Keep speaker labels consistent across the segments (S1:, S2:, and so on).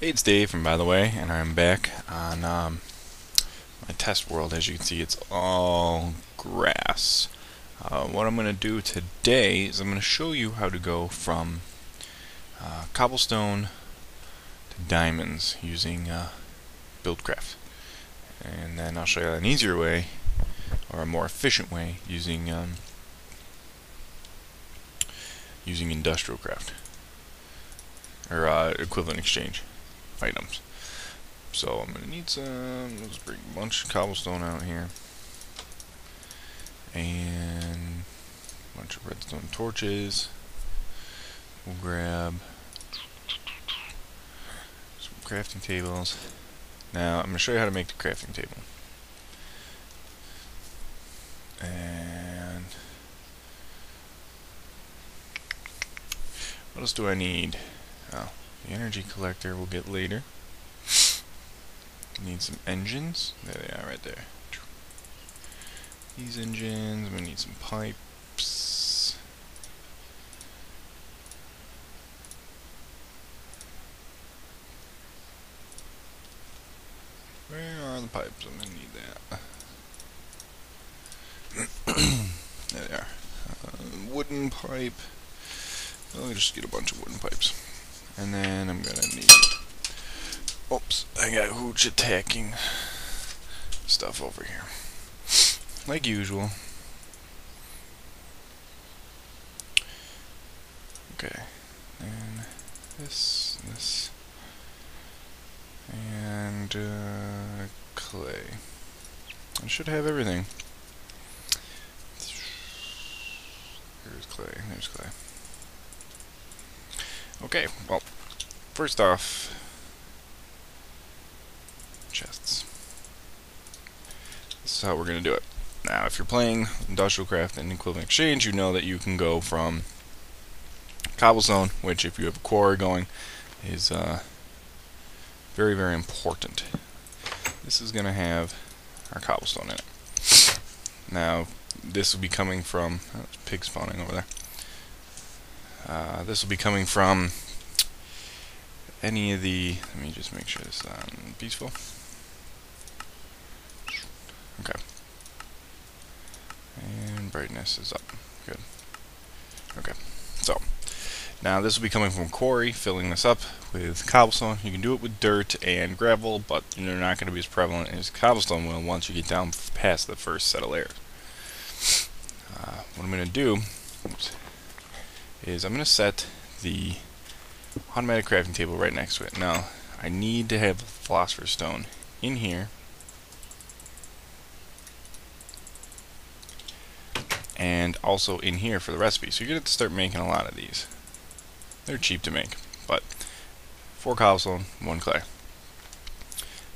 S1: Hey, it's Dave from By the Way, and I'm back on my test world. As you can see, it's all grass. What I'm going to do today is I'm going to show you how to go from cobblestone to diamonds using Buildcraft. And then I'll show you an easier way, or a more efficient way, using industrial craft, or equivalent exchange items. So I'm gonna need some. Let's bring a bunch of cobblestone out here, and a bunch of redstone torches. We'll grab some crafting tables. Now I'm gonna show you how to make the crafting table. And what else do I need? Oh, the energy collector we'll get later. Need some engines. There they are, right there. These engines. I'm gonna need some pipes. Where are the pipes? I'm gonna need that. There they are. Wooden pipe. I'll just get a bunch of wooden pipes. And then I'm gonna need... Oops, I got hooch attacking stuff over here. Like usual. Okay. And this. And clay. I should have everything. There's clay. Okay, well, first off, chests. This is how we're going to do it. Now, if you're playing Industrial Craft and Equivalent Exchange, you know that you can go from cobblestone, which if you have a quarry going, is very, very important. This is going to have our cobblestone in it. Now, this will be coming from... Oh, there's pigs spawning over there. This will be coming from any of the... Let me just make sure this is on peaceful. Okay. And brightness is up. Good. Okay. So, now this will be coming from quarry, filling this up with cobblestone. You can do it with dirt and gravel, but they're not going to be as prevalent as cobblestone will once you get down past the first set of layers. What I'm going to do is I'm going to set the automatic crafting table right next to it. Now, I need to have philosopher's stone in here, and also in here for the recipe. So you're going to have to start making a lot of these. They're cheap to make, but 4 cobblestone, 1 clay.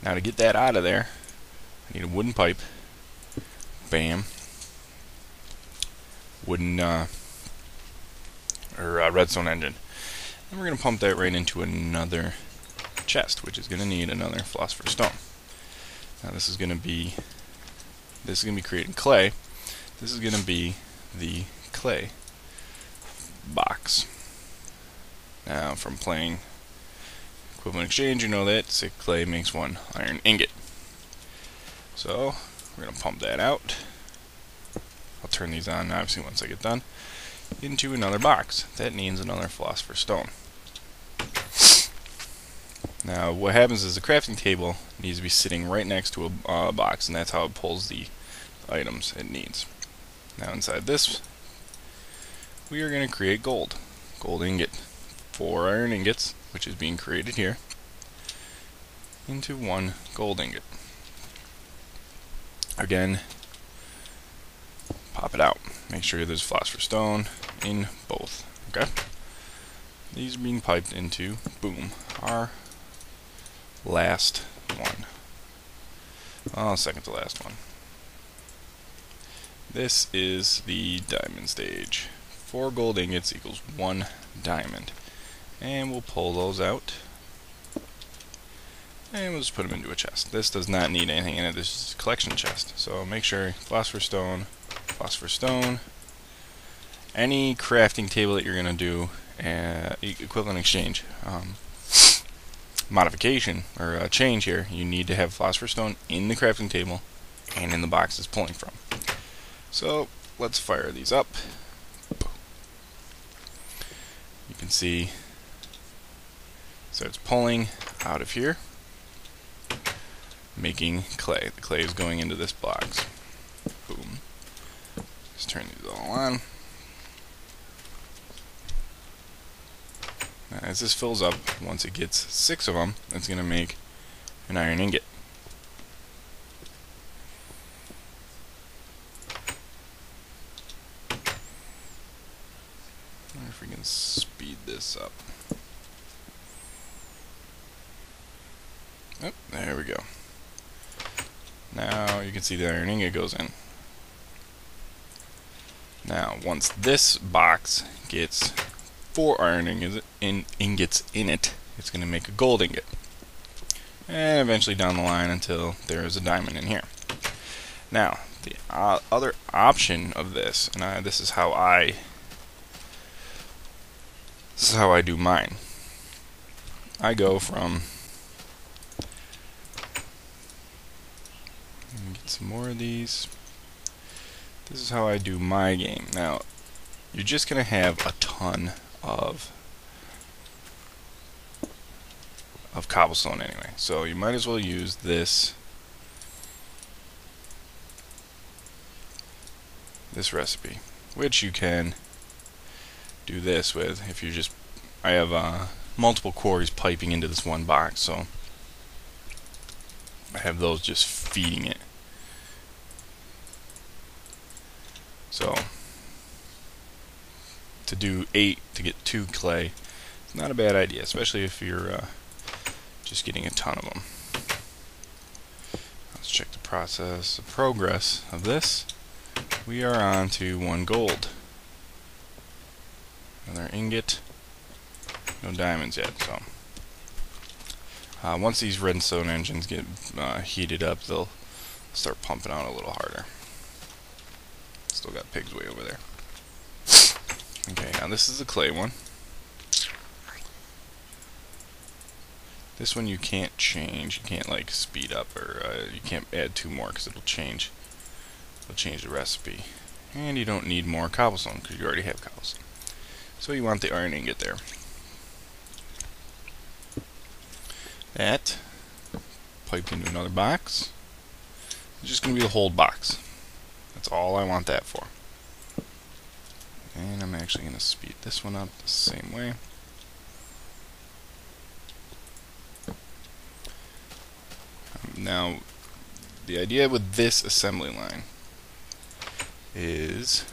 S1: Now to get that out of there, I need a wooden pipe. Bam. Wooden redstone engine. And we're going to pump that right into another chest, which is going to need another philosopher's stone. Now this is going to be creating clay. This is going to be the clay box. Now from playing Equivalent Exchange, you know that 6 clay makes 1 iron ingot. So we're going to pump that out. I'll turn these on obviously once I get done. Into another box. That needs another philosopher's stone. Now what happens is the crafting table needs to be sitting right next to a box, and that's how it pulls the items it needs. Now inside this, we are going to create gold. Gold ingot. 4 iron ingots, which is being created here, into 1 gold ingot. Again, pop it out. Make sure there's philosopher's stone in both. Okay? These are being piped into, boom, our last one. Oh, second to last one. This is the diamond stage. 4 gold ingots equals 1 diamond. And we'll pull those out. And we'll just put them into a chest. This does not need anything in it. This is a collection chest. So make sure philosopher's stone, any crafting table that you're going to do, equivalent exchange, modification or a change here, you need to have philosopher's stone in the crafting table and in the box it's pulling from. So let's fire these up. You can see so it's pulling out of here, making clay. The clay is going into this box. Boom. Just turn these all on. Now, as this fills up, once it gets 6 of them, it's going to make an iron ingot. I wonder if we can speed this up. Oh, there we go. Now you can see the iron ingot goes in. Now, once this box gets 4 iron ingots in it, it's going to make a gold ingot. And eventually down the line until there is a diamond in here. Now, the other option of this, and this is how I do mine. I go from, let me get some more of these. This is how I do my game. Now, you're just going to have a ton of cobblestone anyway, so you might as well use this recipe, which you can do this with if you just, I have multiple quarries piping into this one box, so I have those just feeding it. So to do 8 to get 2 clay, it's not a bad idea, especially if you're just getting a ton of them. Let's check the progress of this. We are on to 1 gold. Another ingot. No diamonds yet, so once these redstone engines get heated up, they'll start pumping out a little harder. Still got pigs way over there. Okay, now this is the clay one. This one you can't change. You can't like speed up, or you can't add 2 more because it'll change the recipe. And you don't need more cobblestone because you already have cobblestone. So you want the iron ingot there. That piped into another box. It's just going to be the whole box. That's all I want that for. And I'm actually going to speed this one up the same way. Now, the idea with this assembly line is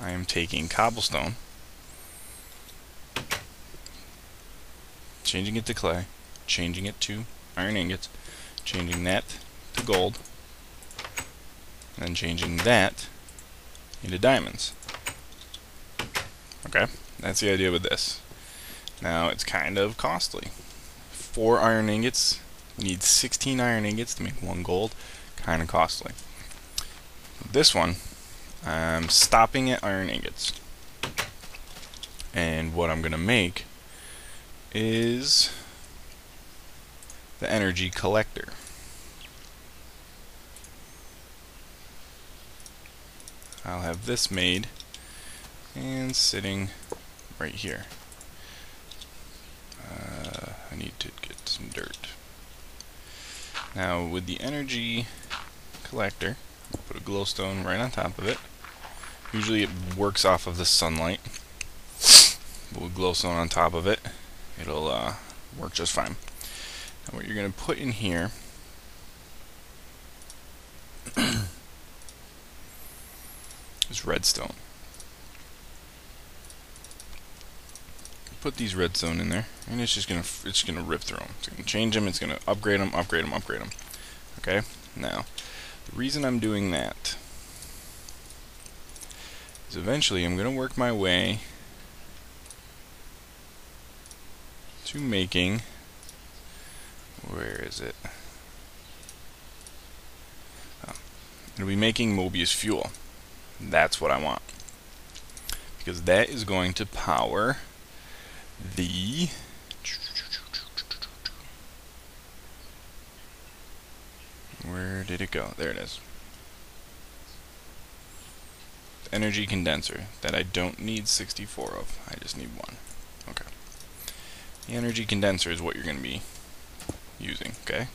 S1: I am taking cobblestone, changing it to clay, changing it to iron ingots, changing that to gold, and then changing that into diamonds. Okay, that's the idea with this. Now, it's kind of costly. 4 iron ingots, you need 16 iron ingots to make 1 gold, kind of costly. This one, I'm stopping at iron ingots. And what I'm going to make is the energy collector. I'll have this made and sitting right here. I need to get some dirt. Now with the energy collector, I'll put a glowstone right on top of it. Usually it works off of the sunlight. But with glowstone on top of it, it'll work just fine. Now what you're going to put in here is redstone. Put these redstone in there, and it's just gonna rip through them. It's gonna change them. It's gonna upgrade them, upgrade them, upgrade them. Okay. Now, the reason I'm doing that is eventually I'm gonna work my way to making. Where is it? Oh, it'll be making Mobius fuel. That's what I want, because that is going to power the be... Where did it go? There it is. Energy condenser that I don't need 64 of. I just need one. Okay. The energy condenser is what you're going to be using, okay?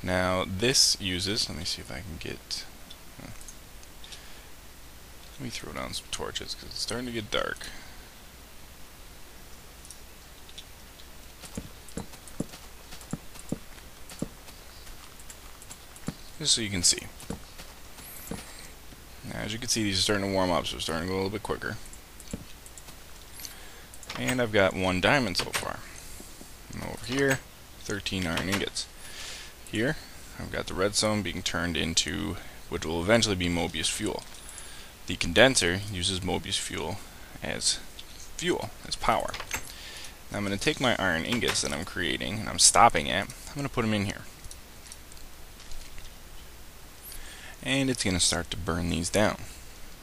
S1: Now this uses, let me see if I can get, let me throw down some torches because it's starting to get dark. Just so you can see. Now, as you can see, these are starting to warm up, so they're starting to go a little bit quicker. And I've got 1 diamond so far. And over here, 13 iron ingots. Here, I've got the redstone being turned into, which will eventually be Mobius fuel. The condenser uses Mobius fuel, as power. Now I'm going to take my iron ingots that I'm creating, and I'm stopping at, I'm going to put them in here. And it's going to start to burn these down.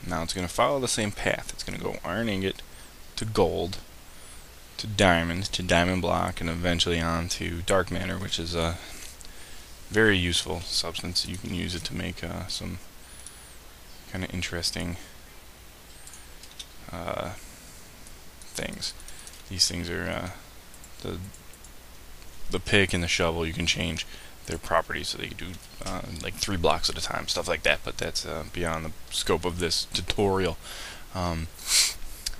S1: Now it's going to follow the same path. It's going to go iron ingot to gold to diamond block, and eventually on to dark matter, which is a very useful substance. You can use it to make some kind of interesting things. These things are the pick and the shovel. You can change their properties so they can do like 3 blocks at a time, stuff like that, but that's beyond the scope of this tutorial.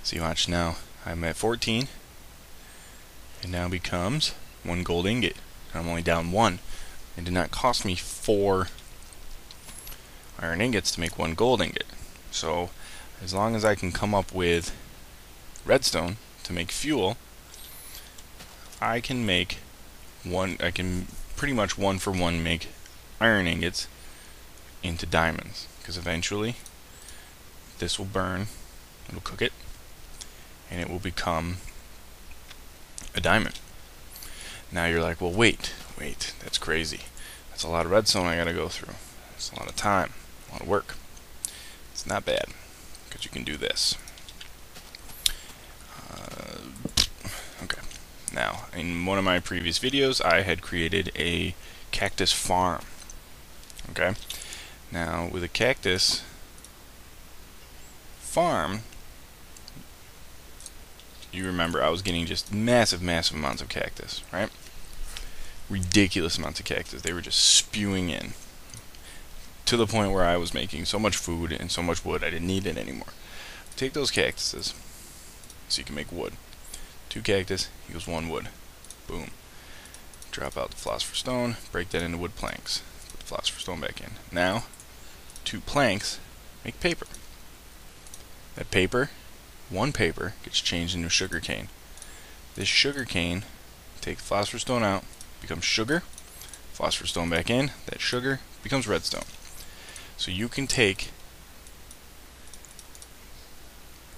S1: See, watch now. I'm at 14. It now becomes 1 gold ingot. I'm only down 1. It did not cost me 4 iron ingots to make 1 gold ingot. So as long as I can come up with redstone to make fuel, I can make pretty much 1 for 1 make iron ingots into diamonds, because eventually this will burn, it'll cook it, and it will become a diamond. Now you're like, well, wait, that's crazy. That's a lot of redstone I gotta go through. It's a lot of time, a lot of work. It's not bad, because you can do this. Okay. Now, in one of my previous videos, I had created a Cactus Farm. Okay? Now, with a Cactus Farm, you remember I was getting just massive amounts of cactus, right? Ridiculous amounts of cactus. They were just spewing in, to the point where I was making so much food and so much wood I didn't need it anymore. Take those cactuses, so you can make wood. 2 cactus equals 1 wood. Boom. Drop out the philosopher's stone, break that into wood planks. Put the philosopher's stone back in. Now, 2 planks make paper. That paper, 1 paper, gets changed into sugar cane. This sugar cane, take the philosopher's stone out, becomes sugar. Philosopher's stone back in, that sugar becomes redstone. So you can take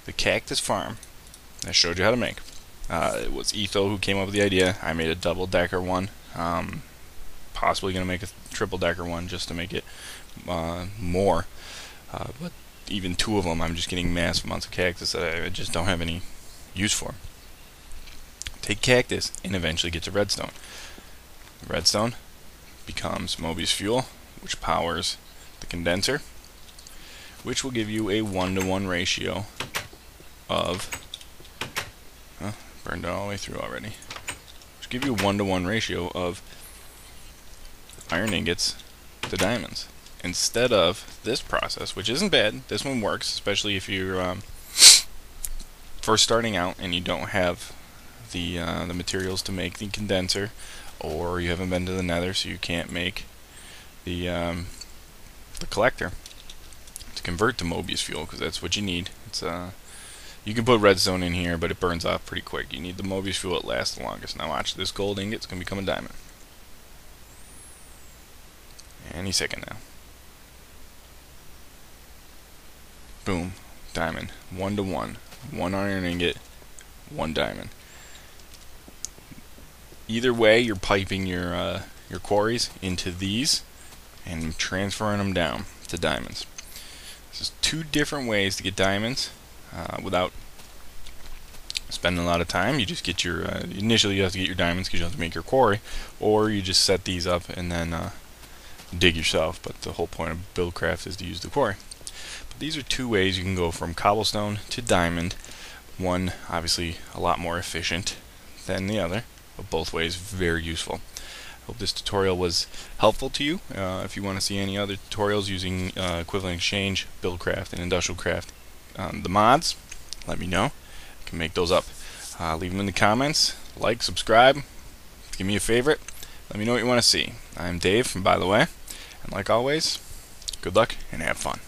S1: the Cactus Farm that I showed you how to make. It was Etho who came up with the idea. I made a double-decker one. Possibly going to make a triple-decker one just to make it more. But even 2 of them, I'm just getting massive amounts of cactus that I just don't have any use for. Take cactus and eventually get to redstone. Redstone becomes Mobius fuel, which powers the condenser, which will give you a 1-to-1 ratio of burned it all the way through already. Which give you a 1-to-1 ratio of iron ingots to diamonds. Instead of this process, which isn't bad, this one works, especially if you're first starting out and you don't have the materials to make the condenser, or you haven't been to the nether, so you can't make the collector to convert to Mobius fuel, because that's what you need. It's you can put redstone in here, but it burns off pretty quick. You need the Mobius fuel that lasts the longest. Now watch, this gold ingot's going to become a diamond. Any second now. Boom. Diamond. 1-to-1. 1 iron ingot, 1 diamond. Either way, you're piping your quarries into these and transferring them down to diamonds. This is 2 different ways to get diamonds without spending a lot of time. You just get your initially you have to get your diamonds because you have to make your quarry, or you just set these up and then dig yourself. But the whole point of Buildcraft is to use the quarry. But these are two ways you can go from cobblestone to diamond. One obviously a lot more efficient than the other, but both ways very useful. I hope this tutorial was helpful to you. If you want to see any other tutorials using Equivalent Exchange, Buildcraft, and Industrial Craft, the mods, let me know. I can make those up. Leave them in the comments. Like, subscribe, give me a favorite. Let me know what you want to see. I'm Dave from By the Way, and like always, good luck and have fun.